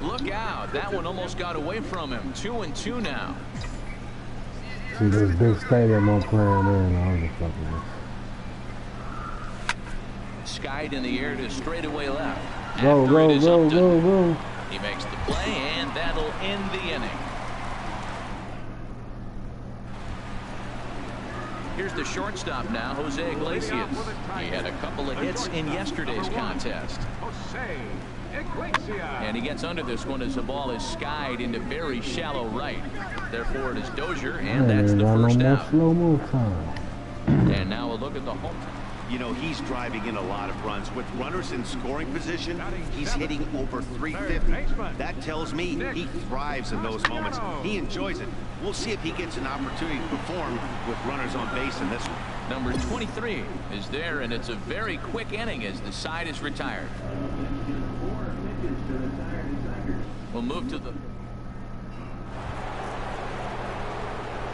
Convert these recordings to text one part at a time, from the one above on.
Look out. That one almost got away from him. 2-2 now. See this big stadium I'm playing in. I was fucking with. Skied in the air to straightaway left. Go, After go, it is go, Upton. go, go. He makes the play, and that'll end the inning. Here's the shortstop now, Jose Iglesias. He had a couple of hits in yesterday's contest. And he gets under this one as the ball is skied into very shallow right. Therefore, it is Dozier, and that's the first out. Slow-mo time. And now a look at the home. You know, he's driving in a lot of runs. With runners in scoring position, he's hitting over 350. That tells me he thrives in those moments. He enjoys it. We'll see if he gets an opportunity to perform with runners on base in this one. Number 23 is there, and it's a very quick inning as the side is retired. We'll move to the...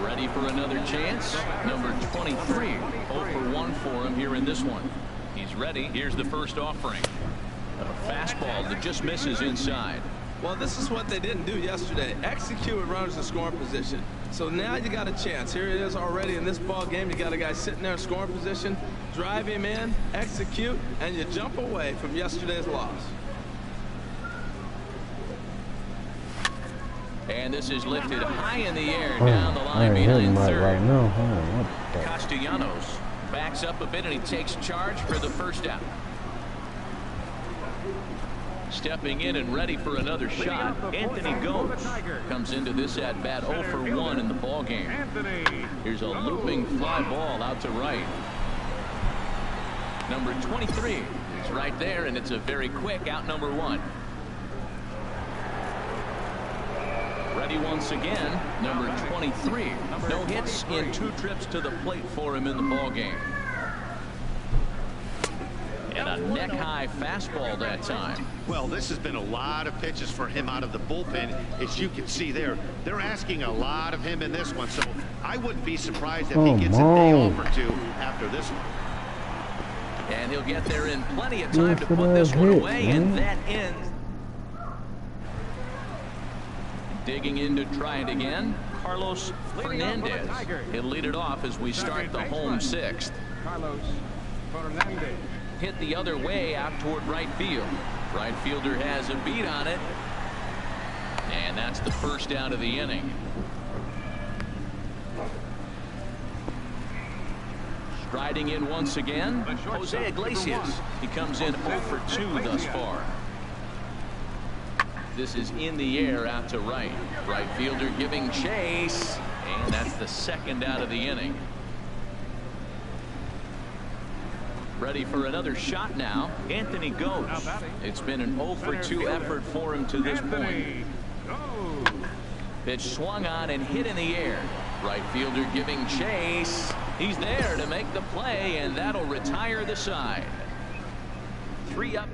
Ready for another chance. Number 23. 0 for 1 for him here in this one. He's ready. Here's the first offering. A fastball that just misses inside. Well, this is what they didn't do yesterday. Execute with runners in scoring position. So now you got a chance. Here it is already in this ball game. You got a guy sitting there in scoring position. Drive him in, execute, and you jump away from yesterday's loss. And this is lifted high in the air down the line behind third. Right now. Castellanos backs up a bit, and he takes charge for the first out. Stepping in and ready for another shot, Anthony Gomes comes into this at bat 0 for 1 in the ball game. Here's a looping fly ball out to right. Number 23 is right there, and it's a very quick out number 1. Ready once again, number 23. No hits in 2 trips to the plate for him in the ball game. And a neck-high fastball that time. Well, this has been a lot of pitches for him out of the bullpen. As you can see there, they're asking a lot of him in this one. So I wouldn't be surprised if he gets a day off or 2 after this one. And he'll get there in plenty of time to put this one away, and that ends. Digging in to try it again, Carlos Fernandez. He'll lead it off as we start the home 6th. Carlos Fernandez. Hit the other way out toward right field. Right fielder has a beat on it. And that's the first out of the inning. Striding in once again, Jose Iglesias. He comes in 0 for 2 thus far. This is in the air out to right. Right fielder giving chase, and that's the second out of the inning. Ready for another shot now, Anthony Gomes. It's been an 0 for 2 effort for him to this point. Pitch swung on and hit in the air. Right fielder giving chase. He's there to make the play, and that'll retire the side. 3 up.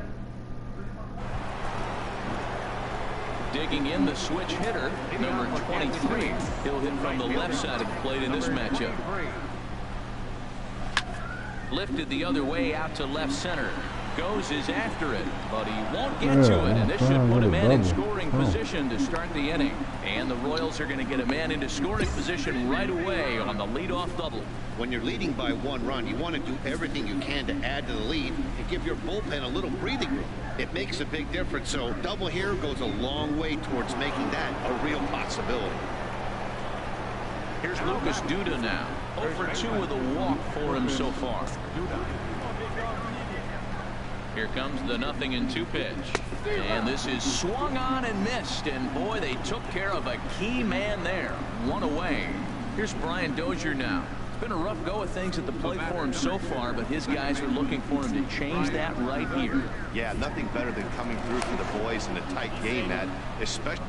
Digging in the switch hitter, number 23. He'll hit from the left side of the plate in this matchup. Lifted the other way out to left center. Goes is after it, but he won't get to it, and this should put a man in scoring position to start the inning. And the Royals are going to get a man into scoring position right away on the leadoff double. When you're leading by 1 run, you want to do everything you can to add to the lead and give your bullpen a little breathing room. It makes a big difference, so double here goes a long way towards making that a real possibility. Here's Lucas Duda now. 0 for 2 with a walk for him so far. Here comes the 0-2 pitch. And this is swung on and missed. And boy, they took care of a key man there. 1 away. Here's Brian Dozier now. It's been a rough go of things at the plate for him so far, but his guys are looking for him to change that right here. Yeah, nothing better than coming through for the boys in a tight game, Matt, especially.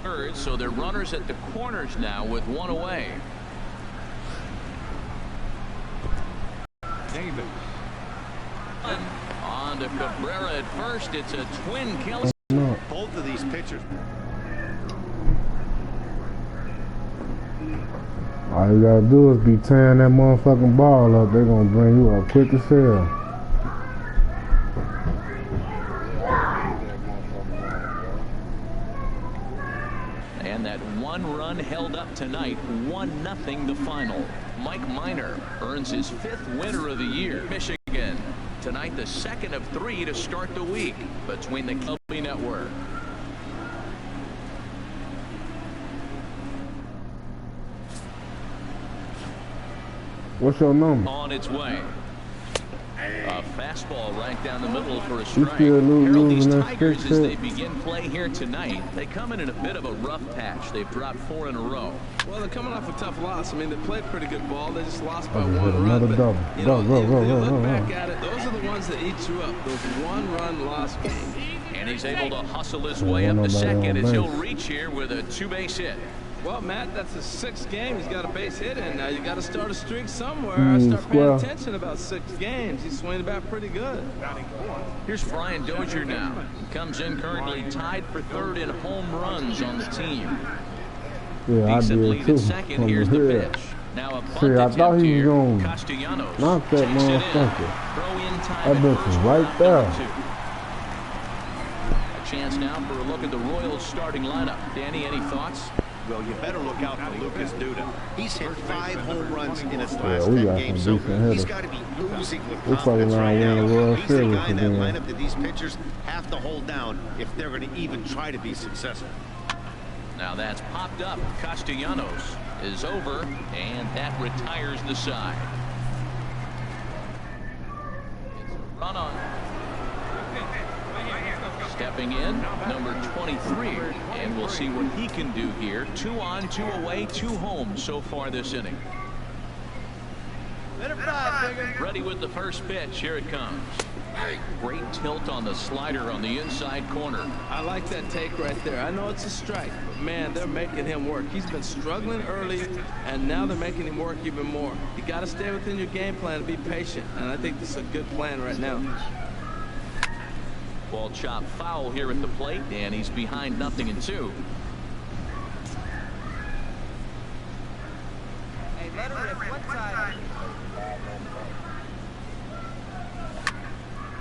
Third, so they're runners at the corners now with 1 away. Davis. On to Cabrera at first. It's a twin kill. Both of these pitchers. All you gotta do is be tearing that motherfucking ball up. They're gonna bring you up quick as hell. 1 run held up tonight, 1-0 the final. Mike Minor earns his 5th winner of the year. Michigan tonight, the 2nd of 3 to start the week between the Mlb Network. What's your number? On its way. A fastball right down the middle for a strike. Herald these Tigers as they begin play here tonight. They come in a bit of a rough patch. They've dropped 4 in a row. Well, they're coming off a tough loss. I mean, they played pretty good ball. They just lost by I just 1 hit run. another But, double. you know, Go. look back at it, those are the ones that eat you up. Those 1-run loss games. And he's able to hustle his way up the second as he'll reach here with a 2-base hit. Well, Matt, that's his 6th game. He's got a base hit in. Now you got to start a streak somewhere. I start paying attention about 6 games. He's swinging back pretty good. Here's Brian Dozier now. Comes in currently tied for 3rd in home runs on the team. Yeah, Decent I lead did at too. second. Here's the pitch. Now a bunt See, I thought attempt he was here. going to Castellanos knock that takes it in. motherfucker. Throw in time That at bitch first is for right round there. number 2. A chance now for a look at the Royals starting lineup. Danny, any thoughts? Well, you better look out for Lucas Duda. He's hit 5 home runs in his Yeah, last we 10 got games, some so decent he's hitters. got to be oozing with We're confidence fucking right around winning the now. World He's the Series guy in that again. lineup that these pitchers have to hold down if they're going to even try to be successful. Now that's popped up. Castellanos is over, and that retires the side. It's a run on. Stepping in, number 23, and we'll see what he can do here. 2 on, 2 away, 2 home so far this inning. Ready with the first pitch. Here it comes. Great tilt on the slider on the inside corner. I like that take right there. I know it's a strike, but man, they're making him work. He's been struggling early, and now they're making him work even more. You got to stay within your game plan and be patient, and I think this is a good plan right now. Ball chopped foul here at the plate, and he's behind 0-2.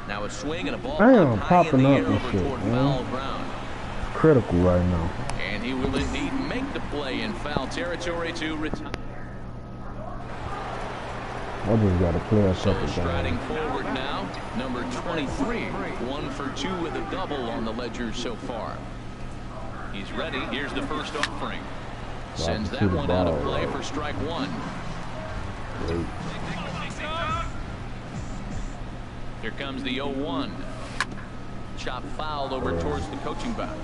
Now a swing and a ball Damn, high in the popping air up and over shit, toward man. foul ground. Critical right now. And he will indeed make the play in foul territory to retire. I just got to play a So couple striding games. forward now, number 23, 1 for 2 with a double on the ledger so far. He's ready. Here's the first offering. Sends that one out of play for strike 1. Great. Here comes the 0-1. Chop foul over towards the coaching box.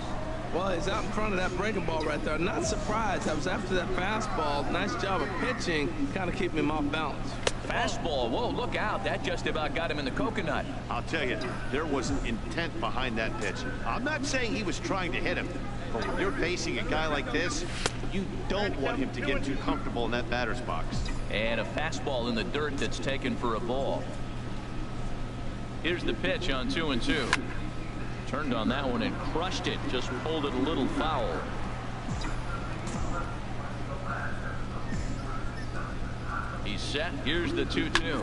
Well, he's out in front of that breaking ball right there. Not surprised. I was after that fastball. Nice job of pitching, kind of keeping him off balance. Fastball. Whoa, look out. That just about got him in the coconut. I'll tell you, there was intent behind that pitch. I'm not saying he was trying to hit him, but when you're facing a guy like this, you don't want him to get too comfortable in that batter's box. And a fastball in the dirt that's taken for a ball. Here's the pitch on 2-2. Turned on that one and crushed it. Just pulled it a little foul. He's set. Here's the 2-2.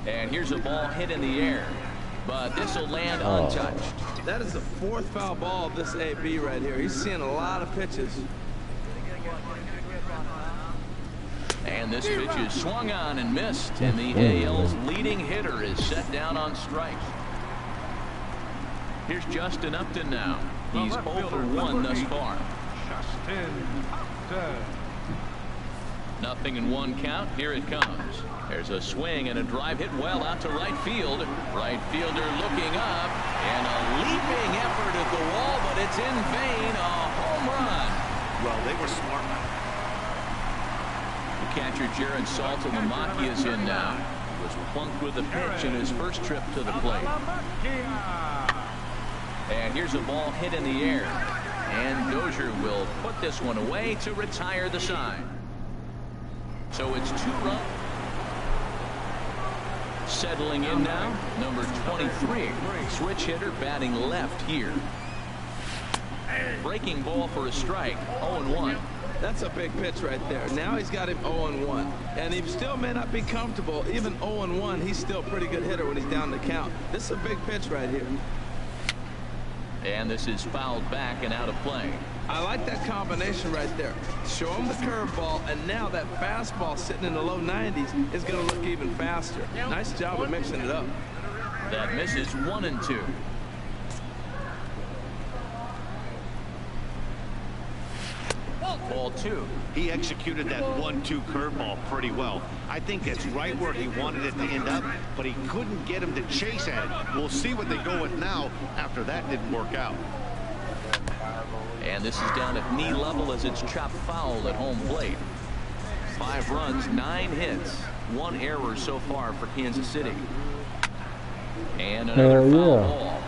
And here's a ball hit in the air. But this will land untouched. That is the 4th foul ball of this AB right here. He's seeing a lot of pitches. And this pitch is swung on and missed. And the AL's leading hitter is set down on strikes. Here's Justin Upton now. He's 0 for 1 thus far. Nothing in 1 count. Here it comes. There's a swing and a drive hit well out to right field. Right fielder looking up. And a leaping effort at the wall, but it's in vain. A home run. Well, they were smart. The catcher Jared Saltalamacchia is in now. He was plunked with a pitch in his first trip to the plate. And here's a ball hit in the air. And Dozier will put this one away to retire the side. So it's 2 runs. Settling in now, number 23. Switch hitter batting left here. Breaking ball for a strike. 0-1. That's a big pitch right there. Now he's got him 0-1. And he still may not be comfortable. Even 0-1, he's still a pretty good hitter when he's down the count. This is a big pitch right here. And this is fouled back and out of play. I like that combination right there. Show him the curveball, and now that fastball sitting in the low 90s is going to look even faster. Nice job of mixing it up. That misses 1-2. Ball 2. He executed that 1-2 curveball pretty well. I think that's right where he wanted it to end up, but he couldn't get him to chase at it. We'll see what they go with now after that didn't work out. And this is down at knee level as it's chopped foul at home plate. 5 runs, 9 hits, 1 error so far for Kansas City. And another foul ball.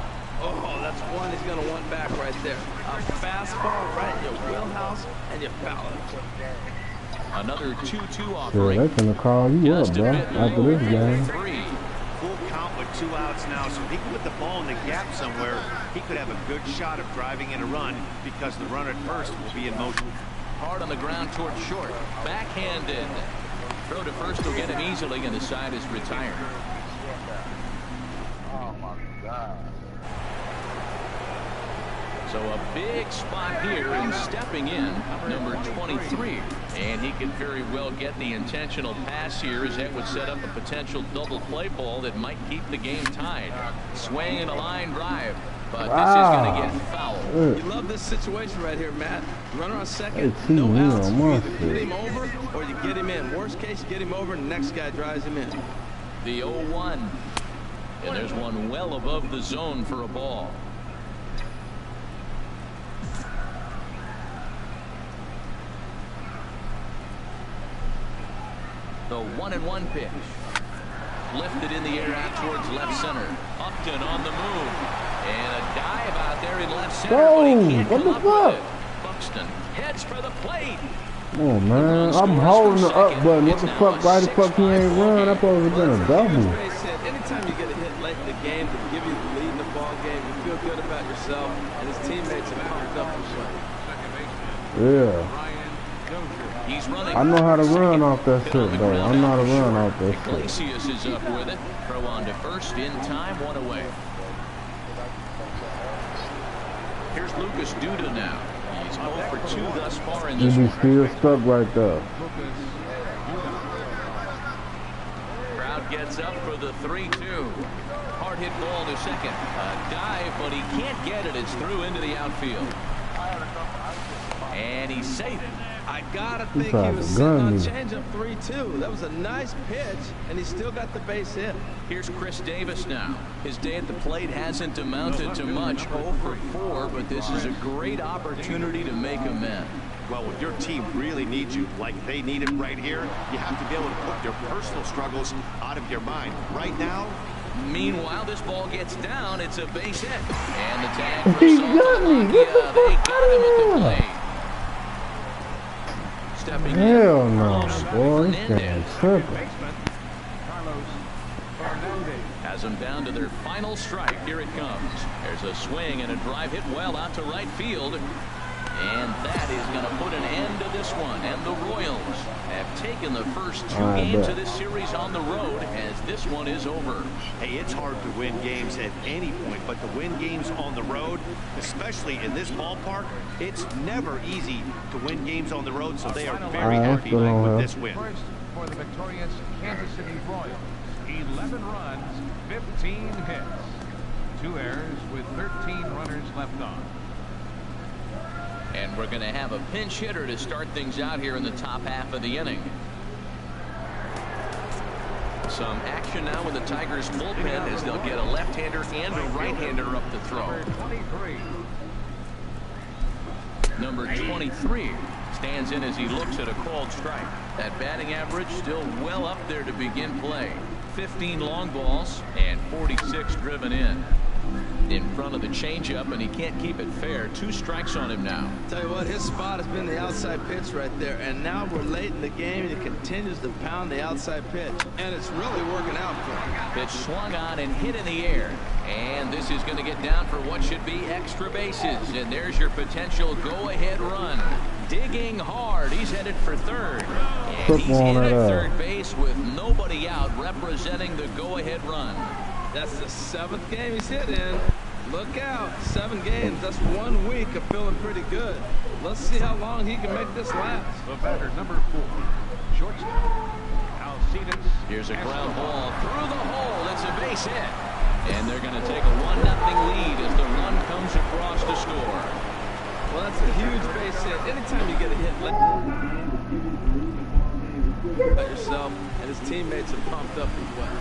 Oh, that's one he's going to want back right there. A fastball right in your wheelhouse, and you foul it. Another 2-2 Yeah, offering. they're going to call you up, bro, after this game. Full count with 2 outs now, so he can put the ball in the gap somewhere. He could have a good shot of driving in a run because the runner at first will be in motion. Hard on the ground towards short. Backhanded. Throw to first will get him easily, and the side is retired. Oh, my God. So a big spot here, and stepping in, number 23. And he could very well get the intentional pass here, as that would set up a potential double play ball that might keep the game tied. Swing and a line drive, but this is going to get fouled. You love this situation right here, Matt. Runner on second, no outs. You either get him over or you get him in. Worst case, you get him over and the next guy drives him in. The 0-1. And there's one well above the zone for a ball. The 1-1 pitch. Lifted in the air out towards left center. Upton on the move. And a dive out there in left center. But he can't come up with it. Buxton heads for the plate. Oh, man. I'm holding the up button. What the fuck? Why the fuck he ain't run? That supposed to have been a double. Anytime you get a hit late in the game to give you the lead in the ball game, you feel good about yourself, and his teammates are pumped up for play. Yeah. He's running. I know how to run off that shit, though. I know how to run off that shit. Iglesias is up with it. Throw on to first in time, 1 away. Here's Lucas Duda now. He's 0 for 2 thus far in this one. He's still stuck right there. Crowd gets up for the 3-2. Hard hit ball to second. A dive, but he can't get it. It's through into the outfield. And he's safe. I gotta think he was sitting on changeup 3-2. That was a nice pitch, and he still got the base hit. Here's Chris Davis now. His day at the plate hasn't amounted to much. 0 for 4, but this is a great opportunity to make amends. Well, when your team really needs you, like they need him right here, you have to be able to put your personal struggles out of your mind. Right now. Meanwhile, this ball gets down. It's a base hit. And the tag for He got me. Get the they fuck got him at the out of plate. here. Stepping Hell in. no, boy. This game's simple. Has them down to their final strike. Here it comes. There's a swing and a drive hit well out to right field. And that is going to put an end to this one. And the Royals have taken the first 2 games of this series on the road, as this one is over. Hey, it's hard to win games at any point, but to win games on the road, especially in this ballpark, it's never easy to win games on the road, so they are very happy with this win. First for the victorious Kansas City Royals. 11 runs, 15 hits, 2 errors with 13 runners left on. And we're going to have a pinch hitter to start things out here in the top half of the inning. Some action now in the Tigers bullpen as they'll get a left-hander and a right-hander up to throw. Number 23 stands in as he looks at a called strike. That batting average still well up there to begin play. 15 long balls and 46 driven in front of the changeup, and he can't keep it fair. 2 strikes on him now. Tell you what, his spot has been the outside pitch right there, and now we're late in the game, and he continues to pound the outside pitch, and it's really working out for him. Pitch swung on and hit in the air, and this is going to get down for what should be extra bases, and there's your potential go-ahead run. Digging hard, he's headed for third, and he's in at third base with nobody out, representing the go-ahead run. That's the 7th game he's hit in. Look out. 7 games. That's 1 week of feeling pretty good. Let's see how long he can make this last. The batter, number 4, shortstop. Here's a ground ball through the hole. It's a base hit. And they're going to take a 1-0 lead as the run comes across to score. Well, that's a huge base hit. Anytime you get a hit like yourself, and his teammates are pumped up as well.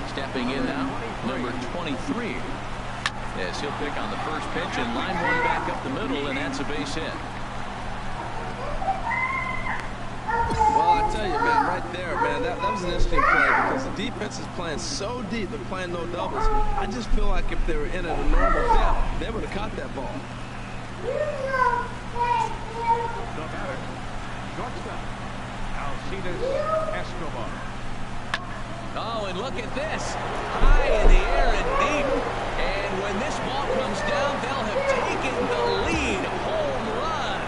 Stepping in now, number 23. Yes, he'll pick on the first pitch and line one back up the middle, and that's a base hit. Well, I tell you, man, right there, man, that was an interesting play because the defense is playing so deep, they're playing no doubles. I just feel like if they were in at a normal depth, they would have caught that ball. The batter, shortstop, Alcides Escobar. Oh, and look at this. High in the air and deep. And when this ball comes down, they'll have taken the lead. Home run.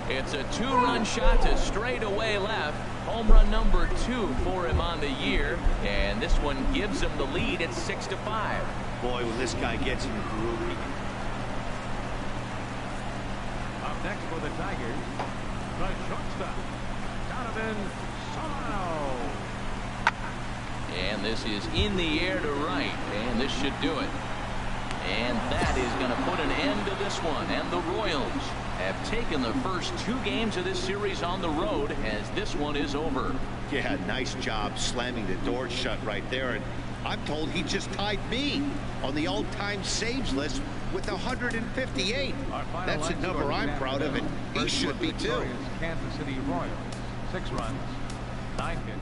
It's a 2-run shot to straightaway left. Home run number 2 for him on the year. And this one gives him the lead at 6-5. Boy, when this guy gets in the groove, he can... Up next for the Tigers, the shortstop, Donovan Solano. And this is in the air to right, and this should do it. And that is going to put an end to this one. And the Royals have taken the first 2 games of this series on the road as this one is over. Yeah, nice job slamming the door shut right there. And I'm told he just tied me on the all-time saves list with 158. That's a number I'm proud of, and he should be too. Kansas City Royals, 6 runs, 9 hits.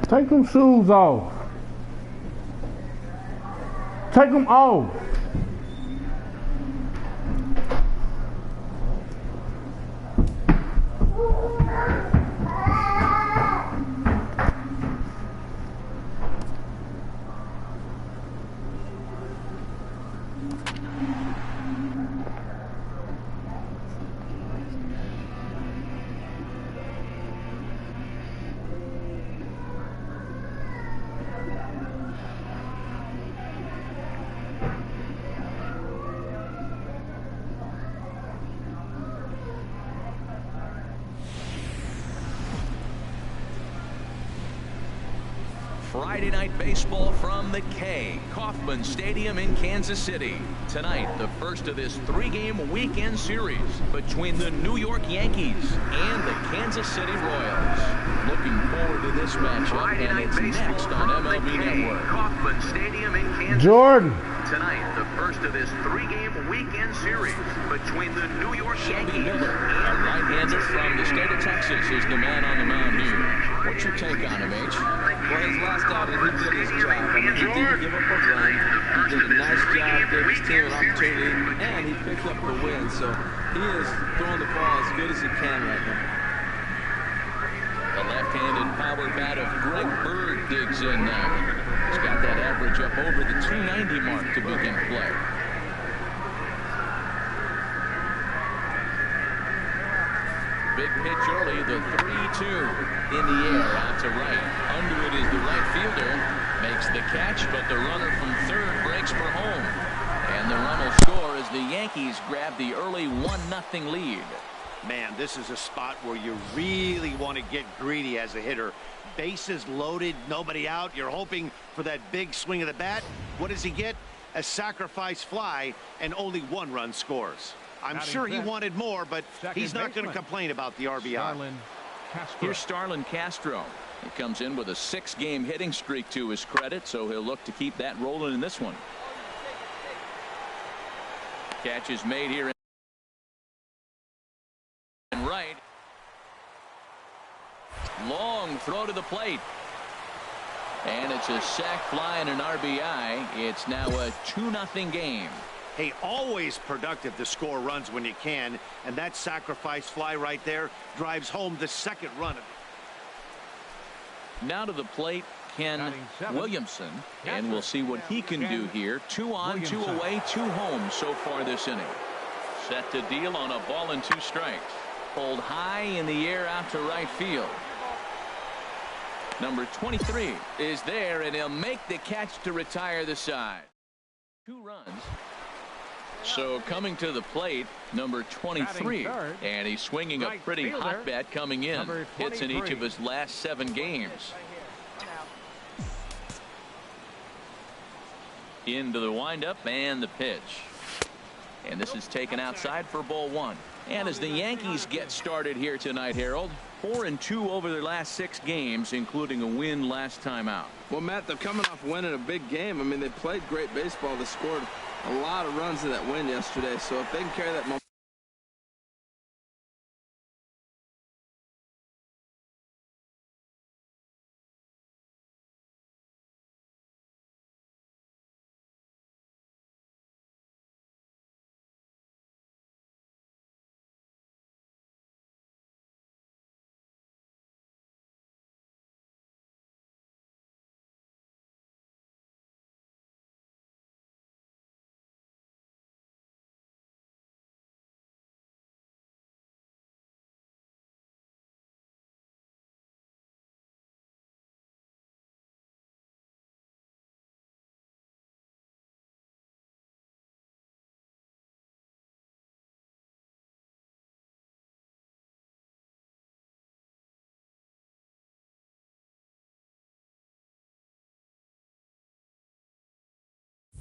Take them shoes off. Take them off. Friday night baseball from the K. Kauffman Stadium in Kansas City. Tonight, the first of this 3-game weekend series between the New York Yankees and the Kansas City Royals. Looking forward to this matchup, and it's next on MLB Network. Kauffman Stadium in Kansas Jordan. Tonight, the first of this 3-game weekend series between the New York Yankees and a right-hander from the state of Texas is the man on the mound here. What's your take on him, H? Well, his last outing, he did his job. I mean, he didn't give up a run. He did a nice job, gave his team an opportunity, and he picked up the win. So he is throwing the ball as good as he can right now. The left-handed power bat of Greg Bird digs in now. He's got that average up over the 290 mark to begin play. Big pitch early, the 3-2 in the air out to right. Under it is the right fielder. Makes the catch, but the runner from third breaks for home. And the run will score as the Yankees grab the early 1-0 lead. Man, this is a spot where you really want to get greedy as a hitter. Bases loaded, nobody out. You're hoping for that big swing of the bat. What does he get? A sacrifice fly, and only 1 run scores. I'm sure he wanted more, but he's not going to complain about the RBI. Here's Starlin Castro. He comes in with a 6-game hitting streak to his credit, so he'll look to keep that rolling in this one. Catch is made here and right. Long throw to the plate. And it's a sac fly and an RBI. It's now a 2-0 game. Hey, always productive to score runs when you can, and that sacrifice fly right there drives home the second run. Now to the plate, Ken Williamson, and we'll see what he can do here. 2 on, 2 away, 2 home so far this inning. Set to deal on a ball and 2 strikes. Pulled high in the air out to right field. Number 23 is there, and he'll make the catch to retire the side. 2 runs. So coming to the plate, number 23, and he's swinging a pretty hot bat coming in. Hits in each of his last 7 games. Into the windup and the pitch. And this is taken outside for ball 1. And as the Yankees get started here tonight, Harold, 4-2 over their last 6 games, including a win last time out. Well, Matt, they're coming off winning a big game. I mean, they played great baseball. They scored a lot of runs in that win yesterday. So if they can carry that momentum.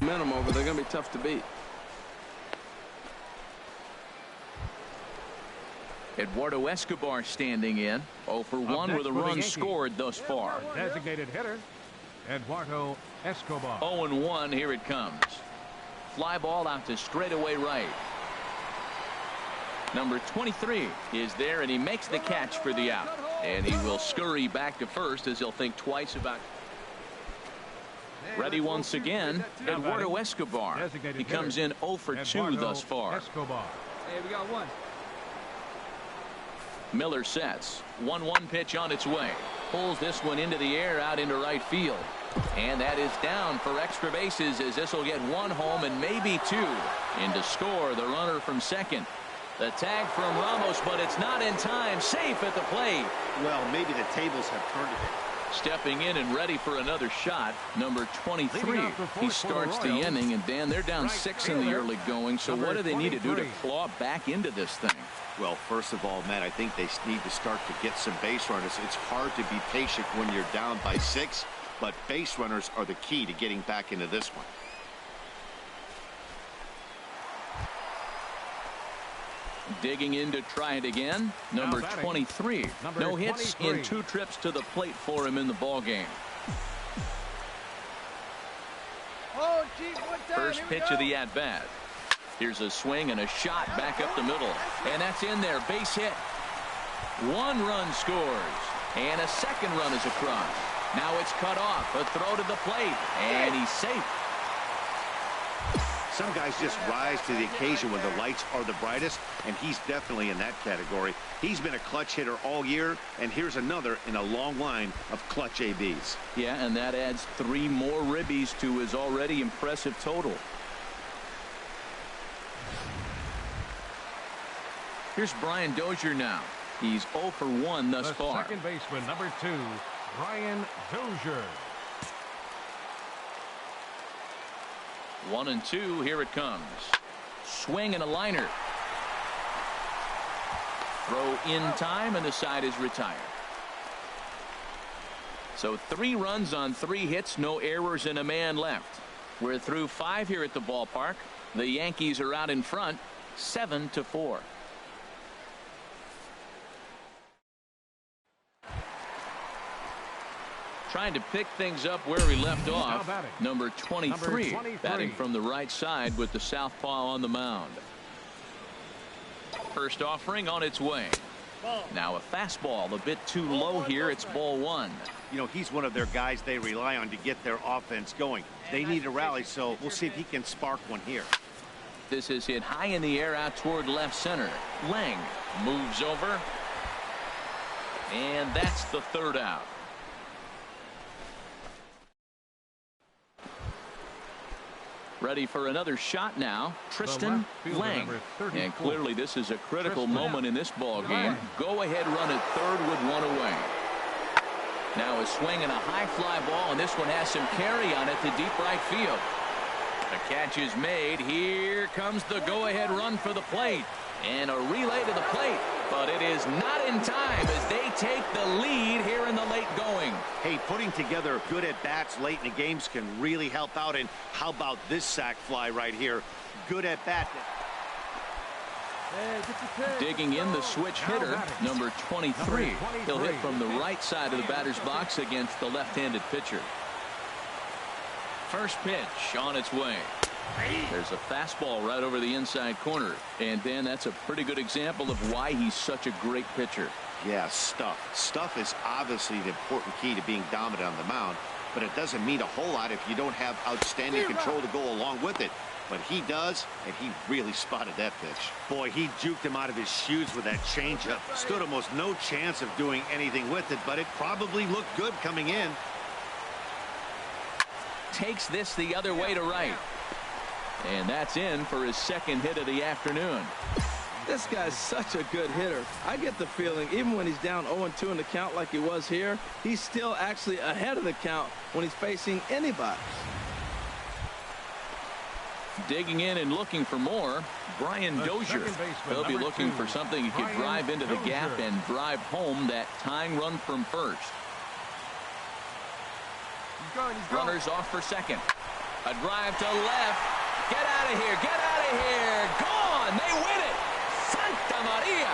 Over, they're going to be tough to beat. Eduardo Escobar standing in. 0 for 1 with a run scored thus far. Designated hitter, Eduardo Escobar. 0-1, here it comes. Fly ball out to straightaway right. Number 23 is there, and he makes the catch for the out. And he will scurry back to first as he'll think twice about. Ready once again, Eduardo Escobar. He comes in 0 for 2 thus far. Hey, we got one. Miller sets. 1-1 pitch on its way. Pulls this one into the air out into right field. And that is down for extra bases as this will get 1 home and maybe 2. In to score the runner from second. The tag from Ramos, but it's not in time. Safe at the plate. Well, maybe the tables have turned a bit. Stepping in and ready for another shot, number 23. He starts the inning, and Dan, they're down 6 in the early going, so what do they need to do to claw back into this thing? Well, first of all, Matt, I think they need to start to get some base runners. It's hard to be patient when you're down by 6, but base runners are the key to getting back into this one. Digging in to try it again, number 23. No hits in 2 trips to the plate for him in the ball game. Oh, gee, First pitch of the at-bat. Here's a swing and a shot back up the middle. And that's in there. Base hit. 1 run scores. And a second run is across. Now it's cut off. A throw to the plate. And he's safe. Some guys just rise to the occasion when the lights are the brightest, and he's definitely in that category. He's been a clutch hitter all year, and here's another in a long line of clutch ABs. Yeah, and that adds 3 more ribbies to his already impressive total. Here's Brian Dozier now. He's 0 for 1 thus far. Second baseman, number 2, Brian Dozier. 1-2. Here it comes. Swing and a liner. Throw in time, and the side is retired. So 3 runs on 3 hits, no errors, and a man left. We're through 5 here at the ballpark. The Yankees are out in front, 7-4. Trying to pick things up where we left off. Number 23, batting from the right side with the southpaw on the mound. First offering on its way. Now a fastball a bit too low here. It's ball 1. You know, he's one of their guys they rely on to get their offense going. They need a rally, so we'll see if he can spark one here. This is hit high in the air out toward left center. Lang moves over. And that's the 3rd out. Ready for another shot now. Tristan Lang. And clearly this is a critical moment in this ball game. Go ahead run at 3rd with 1 away. Now a swing and a high fly ball, and this one has some carry on it to deep right field. The catch is made. Here comes the go ahead run for the plate. And a relay to the plate, but it is not in time as they take the lead here in the late going. Hey, putting together good at-bats late in the games can really help out. And how about this sac fly right here? Good at-bat. Digging in the switch hitter, number 23. He'll hit from the right side of the batter's box against the left-handed pitcher. First pitch on its way. There's a fastball right over the inside corner. And Dan, that's a pretty good example of why he's such a great pitcher. Yeah, stuff. Stuff is obviously the important key to being dominant on the mound, but it doesn't mean a whole lot if you don't have outstanding control to go along with it. But he does, and he really spotted that pitch. Boy, he juked him out of his shoes with that changeup. Stood almost no chance of doing anything with it, but it probably looked good coming in. Takes this the other way to right. And that's in for his 2nd hit of the afternoon. This guy's such a good hitter. I get the feeling even when he's down 0-2 in the count like he was here, he's still actually ahead of the count when he's facing anybody. Digging in and looking for more, Brian Dozier. He'll be looking for something he could drive into the gap and drive home that tying run from first. Runners off for second. A drive to left. Get out of here. Get out of here. Gone. They win it. Santa Maria.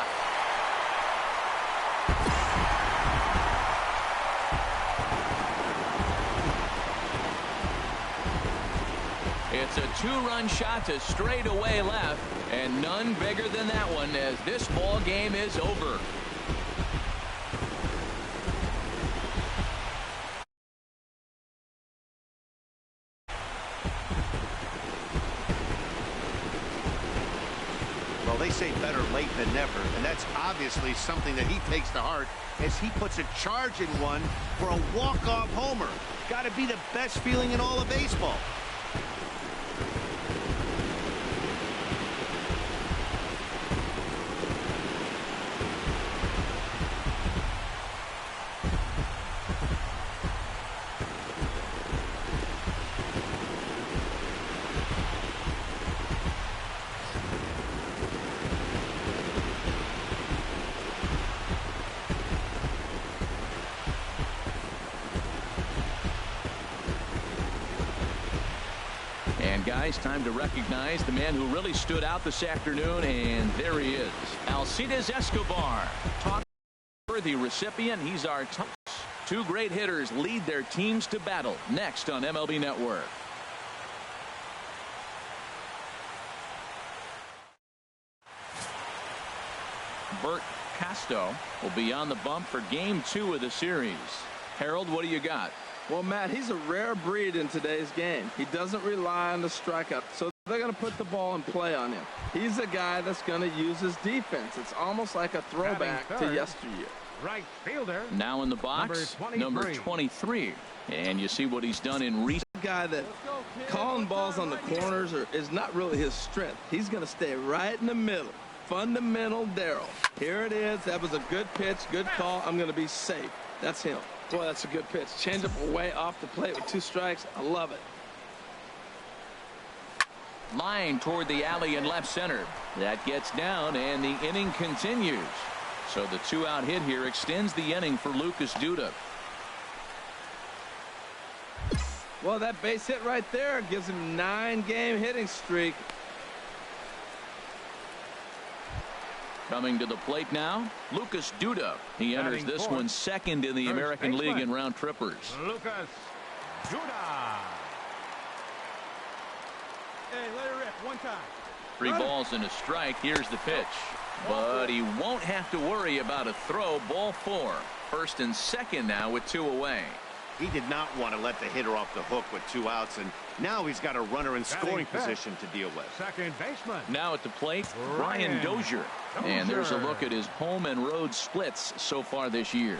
It's a 2-run shot to straightaway left, and none bigger than that one as this ball game is over. they say better late than never, and that's obviously something that he takes to heart as he puts a charge in one for a walk-off homer. Got to be the best feeling in all of baseball. Guys, time to recognize the man who really stood out this afternoon, and there he is, Alcides Escobar. Talk worthy recipient. He's our top. Two great hitters lead their teams to battle next on MLB Network. Bert Casto will be on the bump for game 2 of the series. Harold, what do you got? Well, Matt, he's a rare breed in today's game. He doesn't rely on the strikeout, so they're going to put the ball in play on him. He's a guy that's going to use his defense. It's almost like a throwback to yesteryear. Right fielder. Now in the box, number 23. And you see what he's done in recent. Guy that calling balls on the corners is not really his strength. He's going to stay right in the middle. Fundamental Darryl. Here it is. That was a good pitch, good call. I'm going to be safe. That's him. Boy, that's a good pitch. Change up away off the plate with 2 strikes. I love it. Line toward the alley in left center. That gets down, and the inning continues. So the 2-out hit here extends the inning for Lucas Duda. Well, that base hit right there gives him 9-game hitting streak. Coming to the plate now, Lucas Duda. He enters this one second in the American League in round trippers. Lucas Duda. Hey, let it rip one time. 3 balls and a strike. Here's the pitch. But he won't have to worry about a throw. Ball 4. First and second now with 2 away. He did not want to let the hitter off the hook with 2 outs, and now he's got a runner in scoring position to deal with. Second baseman. Now at the plate, Brian Dozier. And there's a look at his home and road splits so far this year.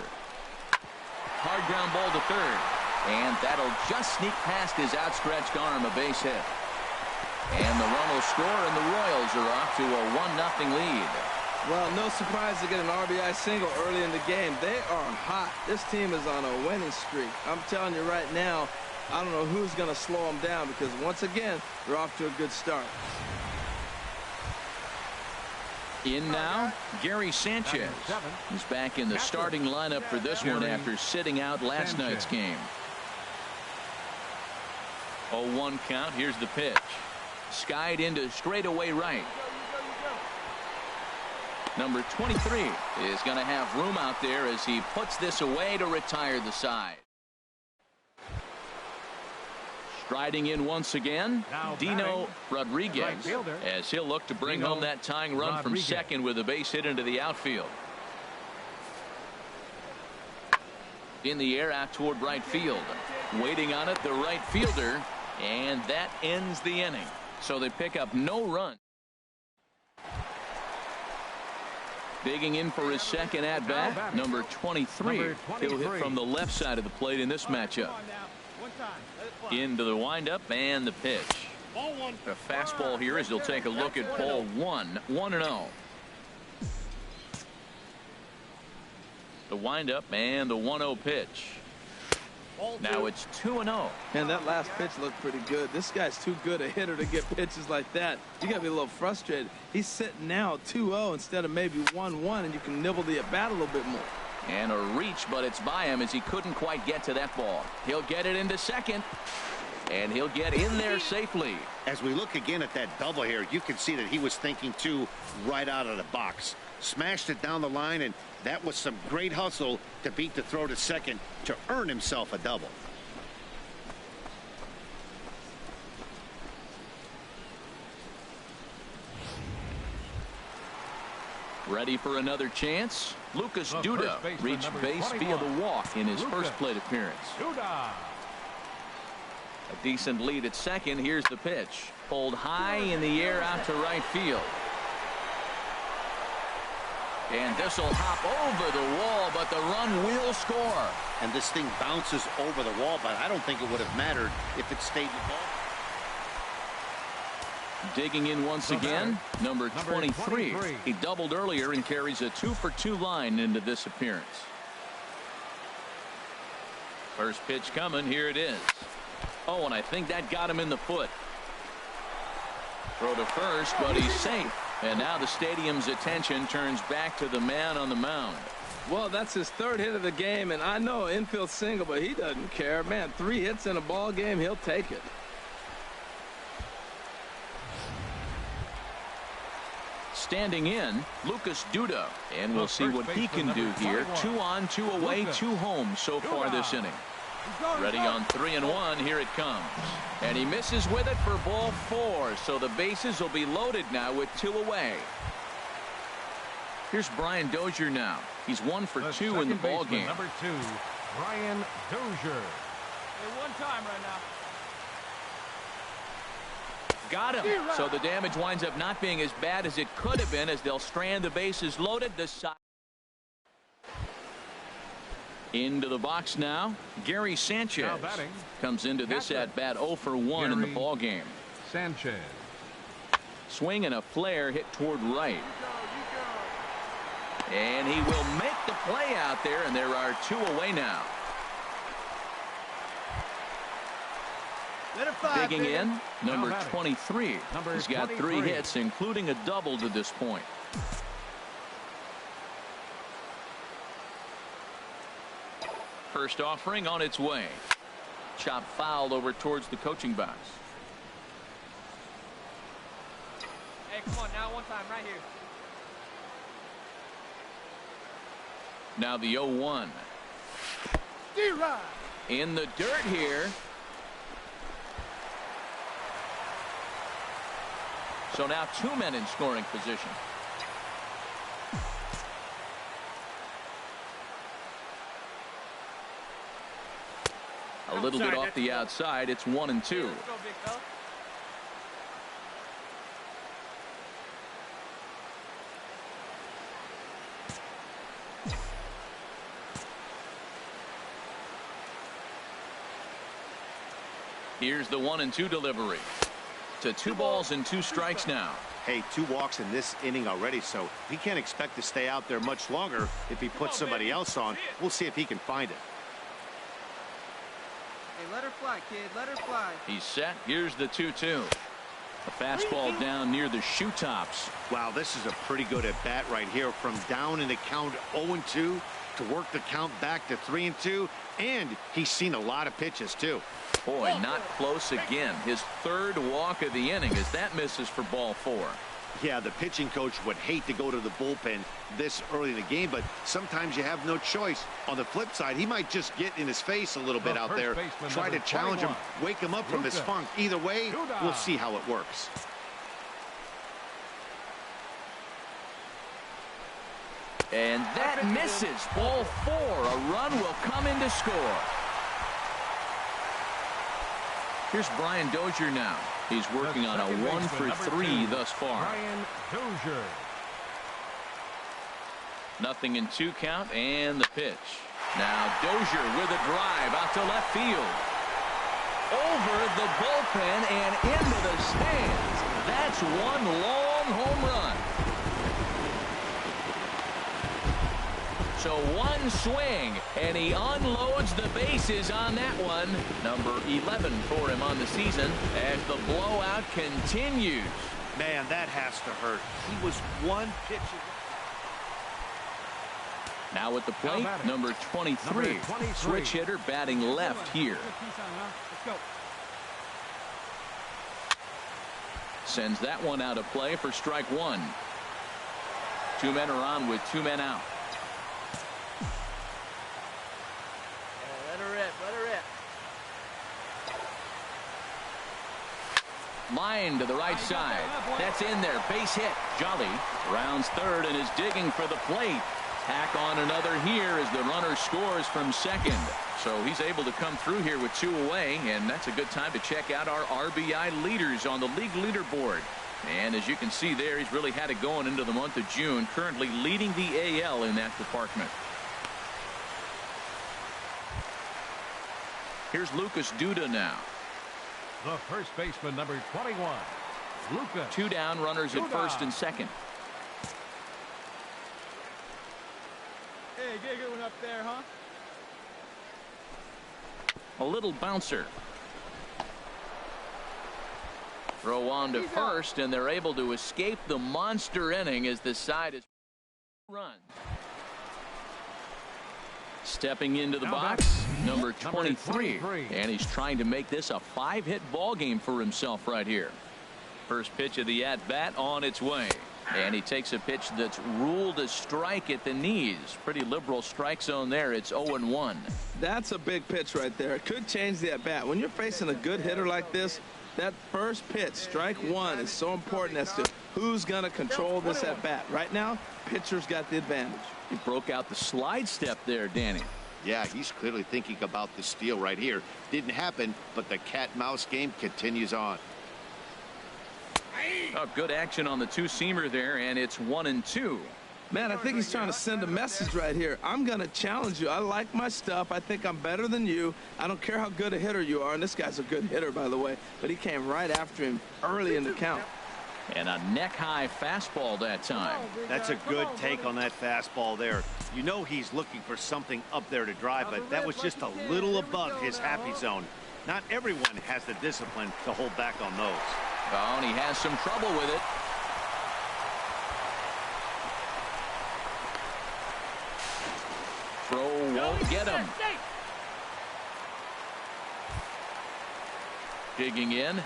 Hard ground ball to third. And that'll just sneak past his outstretched arm, a base hit. And the run will score, and the Royals are off to a 1-0 lead. Well, no surprise to get an RBI single early in the game. They are hot. This team is on a winning streak. I'm telling you right now, I don't know who's going to slow them down because, once again, they're off to a good start. In now, Gary Sanchez. He's back in the starting lineup for this one after sitting out last night's game. 0-1 count. Here's the pitch. Skied into straightaway right. Number 23 is going to have room out there as he puts this away to retire the side. Striding in once again, Dino Rodriguez, as he'll look to bring home that tying run from second with a base hit into the outfield. In the air out toward right field. Waiting on it, the right fielder, and that ends the inning. So they pick up no run. Digging in for his second at-bat, number 23. He'll hit from the left side of the plate in this matchup. Into the windup and the pitch. A fastball here as he'll take a look at ball 1. 1-0. The windup and the 1-0 pitch. Now it's 2-0. And that last pitch looked pretty good. This guy's too good a hitter to get pitches like that. You got to be a little frustrated. He's sitting now 2-0 instead of maybe 1-1, and you can nibble the at-bat a little bit more. And a reach, but it's by him as he couldn't quite get to that ball. He'll get it into second, and he'll get in there safely. As we look again at that double here, you can see that he was thinking, too, right out of the box. Smashed it down the line, and that was some great hustle to beat the throw to second to earn himself a double. Ready for another chance? Lucas Duda reached base via the walk in his first plate appearance. A decent lead at second. Here's the pitch. Pulled high in the air out to right field. And this will hop over the wall, but the run will score. And this thing bounces over the wall, but I don't think it would have mattered if it stayed in the ball. Digging in once again, number 23. He doubled earlier and carries a 2-for-2 line into this appearance. First pitch coming. Here it is. Oh, and I think that got him in the foot. Throw to first, but he's safe. And now the stadium's attention turns back to the man on the mound. Well, that's his third hit of the game, and I know infield single, but he doesn't care. Man, 3 hits in a ball game, he'll take it. Standing in, Lucas Duda, and we'll see what he can do here. 2 on, 2 away, 2 home so far this inning. Ready on 3-1. Here it comes, and he misses with it for ball 4. So the bases will be loaded now with 2 away. Here's Brian Dozier now. He's 1 for 2 in the ball game. Number 2, Brian Dozier. One time right now. Got him. So the damage winds up not being as bad as it could have been, as they'll strand the bases loaded. The side. Into the box now, Gary Sanchez comes into this at bat 0 for 1 in the ball game. Sanchez. Swing and a flare hit toward right. And he will make the play out there, and there are 2 away now. Digging in, number 23. He's got 3 hits, including a double to this point. First offering on its way. Chop foul over towards the coaching box. Hey, come on now, one time right here. Now the 0-1. In the dirt here. So now 2 men in scoring position. A little bit off the outside. It's 1-2. Here's the 1-2 delivery. To 2 balls and 2 strikes now. Hey, 2 walks in this inning already, so he can't expect to stay out there much longer if he puts somebody else on. We'll see if he can find it. Hey, let her fly, kid. Let her fly. He's set. Here's the 2-2. A fastball down near the shoe tops. Wow, this is a pretty good at bat right here. From down in the count 0-2 to work the count back to 3-2, and he's seen a lot of pitches too. Boy, not close again. His 3rd walk of the inning as that misses for ball 4. Yeah, the pitching coach would hate to go to the bullpen this early in the game, but sometimes you have no choice. On the flip side, he might just get in his face a little bit out there, try to challenge him, wake him up from his funk. Either way, we'll see how it works. And that misses. Ball 4. A run will come in to score. Here's Brian Dozier now. He's working on a 1 for 3 thus far. Brian Dozier. Nothing in 2 count, and the pitch. Now Dozier with a drive out to left field. Over the bullpen and into the stands. That's 1 long home run. So 1 swing, and he unloads the bases on that one. Number 11 for him on the season as the blowout continues. Man, that has to hurt. He was 1 pitch. Now at the plate, number 23. Switch hitter batting left here. Sends that one out of play for strike 1. 2 men are on with 2 men out. Line to the right side. That's in there. Base hit. Jolly rounds 3rd and is digging for the plate. Tack on another here as the runner scores from 2nd. So he's able to come through here with 2 away, and that's a good time to check out our RBI leaders on the league leaderboard. And as you can see there, he's really had it going into the month of June, currently leading the AL in that department. Here's Lucas Duda now. The first baseman, number 21, Lucas. 2 down, runners at first and second. Hey, get a good one up there, huh? A little bouncer. Throw on to first, and they're able to escape the monster inning as the side is run. Stepping into the box, number 23, and he's trying to make this a 5-hit ball game for himself right here. First pitch of the at-bat on its way, and he takes a pitch that's ruled a strike at the knees. Pretty liberal strike zone there. It's 0-1. That's a big pitch right there. It could change the at-bat. When you're facing a good hitter like this, that first pitch, strike one, is so important as to who's going to control this at-bat. Right now, pitcher's got the advantage. He broke out the slide step there, Danny. Yeah, he's clearly thinking about the steal right here. Didn't happen, but the cat-mouse game continues on. Oh, good action on the two-seamer there, and it's 1-2. Man, I think he's trying to send a message right here. I'm going to challenge you. I like my stuff. I think I'm better than you. I don't care how good a hitter you are, and this guy's a good hitter, by the way, but he came right after him early in the count. And a neck-high fastball that time. That's a good take on that fastball there. You know he's looking for something up there to drive, but that was just a little above his happy zone. Not everyone has the discipline to hold back on those. Oh, and he has some trouble with it. Throw won't get him. Digging in,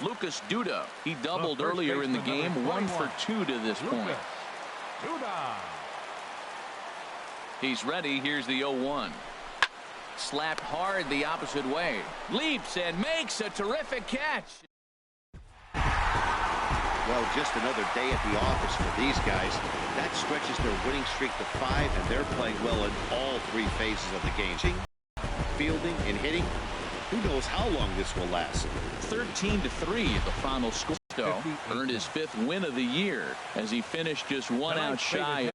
Lucas Duda. He doubled earlier in the game, 1 for 2 to this point. He's ready. Here's the 0-1. Slapped hard the opposite way. Leaps and makes a terrific catch. Well, just another day at the office for these guys. That stretches their winning streak to 5, and they're playing well in all 3 phases of the game. Fielding and hitting. Who knows how long this will last. 13-3 the final score. Earned his 5th win of the year as he finished just 1 out shy.